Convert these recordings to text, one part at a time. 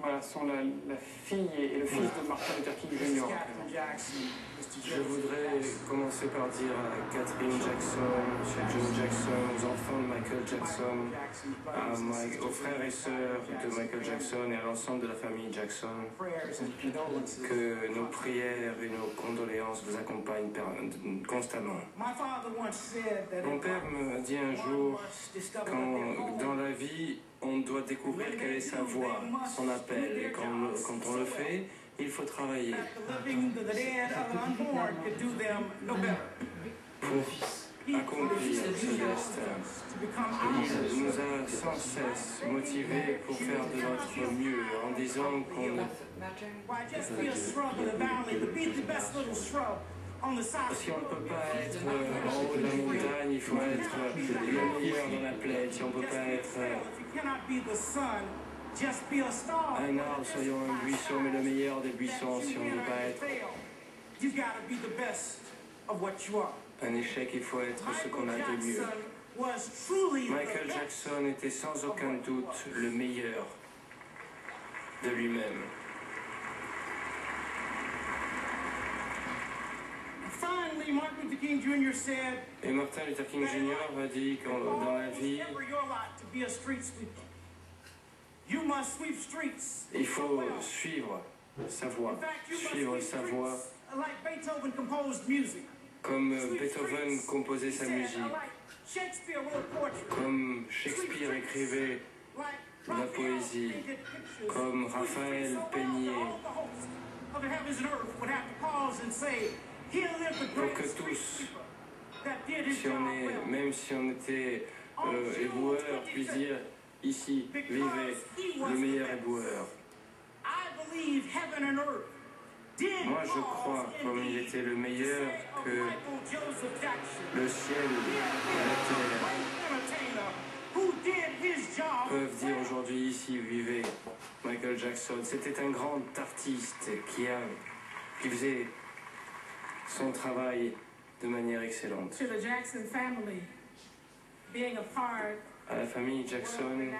Voilà, sont la fille et le fils de Martin Luther King Jr. Je voudrais commencer par dire à Catherine Jackson, M. John Jackson, aux enfants de Michael Jackson, aux frères et sœurs de Michael Jackson et à l'ensemble de la famille Jackson, que nos prières et nos condoléances vous accompagnent constamment. Mon père me dit un jour, quand dans la vie, on doit découvrir quelle est sa voix, son appel, et quand on le fait, il faut travailler pour accomplir ce destin. Il nous a sans cesse motivés pour faire de notre mieux en disant qu'on si on ne peut pas être en haut de la montagne, il faut être le meilleur dans la plaine. Si on ne peut pas être un arbre, soyons un buisson, mais le meilleur des buissons. Si on ne peut pas être un échec, il faut être ce qu'on a de mieux. Michael Jackson était sans aucun doute le meilleur de lui-même. Et Martin Luther King Jr. a dit que dans la vie, il faut suivre sa voix, comme Beethoven composait sa musique, comme Shakespeare écrivait la poésie, comme Raphaël peignait, pour que tous, même si on était éboueur, puisse dire ici, vivez le meilleur éboueur. Moi je crois, comme il était le meilleur, que le ciel et la terre peuvent dire aujourd'hui ici, vivez Michael Jackson. C'était un grand artiste qui faisait son travail de manière excellente. À la famille Jackson,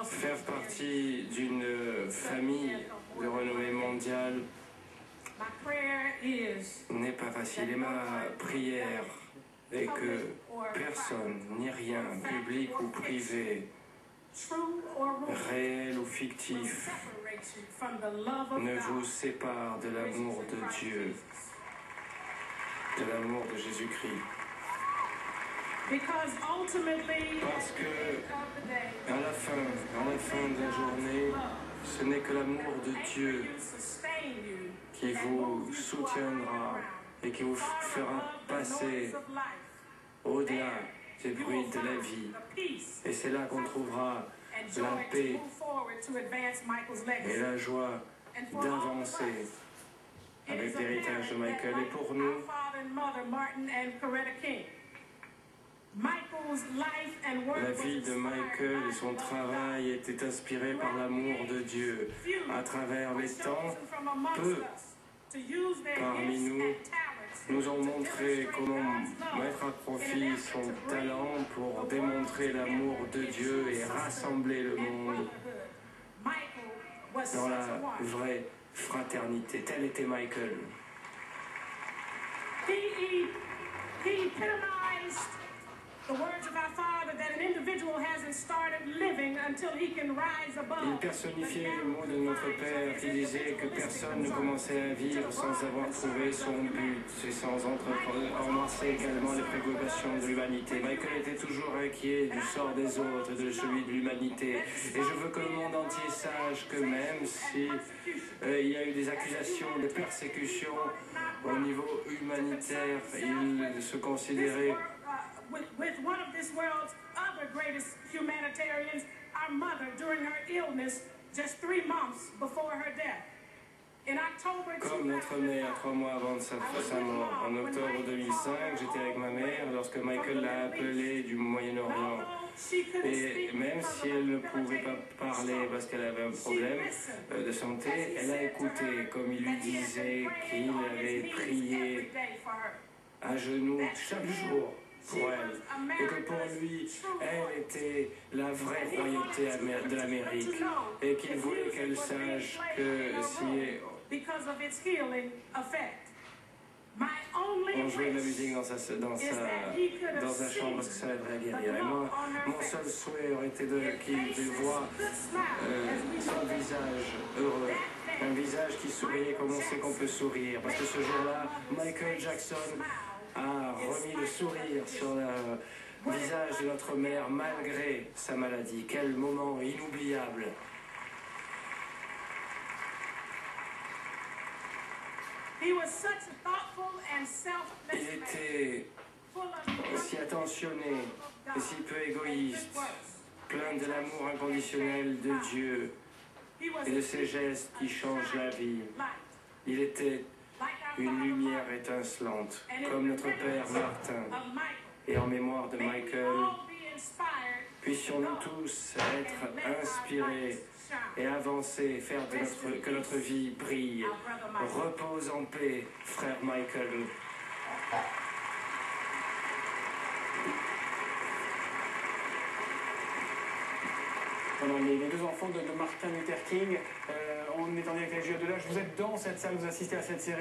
faire partie d'une famille de renommée mondiale n'est pas facile. Et ma prière est que personne, ni rien, public ou privé, réel ou fictif, ne vous sépare de l'amour de Dieu, de l'amour de Jésus-Christ. Parce que à la fin de la journée, ce n'est que l'amour de Dieu qui vous soutiendra et qui vous fera passer au-delà des bruits de la vie. Et c'est là qu'on trouvera la paix et la joie d'avancer avec l'héritage de Michael. Et pour nous, la vie de Michael et son travail étaient inspirés par l'amour de Dieu. À travers les temps, peu parmi nous ont montré comment mettre à profit son talent pour démontrer l'amour de Dieu et rassembler le monde dans la vraie fraternité. Tel était Michael. Il personnifiait le mot de notre Père qui disait que personne ne commençait à vivre sans avoir trouvé son but et sans embrasser également les préoccupations de l'humanité. Michael était toujours inquiet du sort des autres et de celui de l'humanité. Et je veux que le monde entier sache que même si il y a eu des accusations, des persécutions au niveau humanitaire, il se considérait with one of this world's other greatest humanitarians, our mother, during her illness, just 3 months before her death. In October 2000, comme notre mère 3 mois avant de sa mort. En octobre 2005, j'étais avec ma mère lorsque Michael l'a appelée du Moyen-Orient. Et même si elle ne pouvait pas parler parce qu'elle avait un problème de santé, elle a écouté comme il lui disait qu'il avait prié à genoux chaque jour pour elle, et que pour lui, elle était la vraie royauté de l'Amérique, et qu'il voulait qu'elle sache que si on jouait de la musique dans sa chambre, parce que ça l'aiderait à guérir. Et moi, mon seul souhait aurait été qu'il voit son visage heureux, un visage qui souriait comme on sait qu'on peut sourire. Parce que ce jour-là, Michael Jackson a remis le sourire sur le visage de notre mère malgré sa maladie. Quel moment inoubliable! Il était si attentionné et si peu égoïste, plein de l'amour inconditionnel de Dieu et de ses gestes qui changent la vie. Il était une lumière étincelante, comme notre Père Martin. Et en mémoire de Michael, puissions-nous tous être inspirés et avancer, faire que notre vie brille. Repose en paix, frère Michael. Voilà, les deux enfants de Martin Luther King, on est en direct avec GE2H. Vous êtes dans cette salle, vous assistez à cette cérémonie.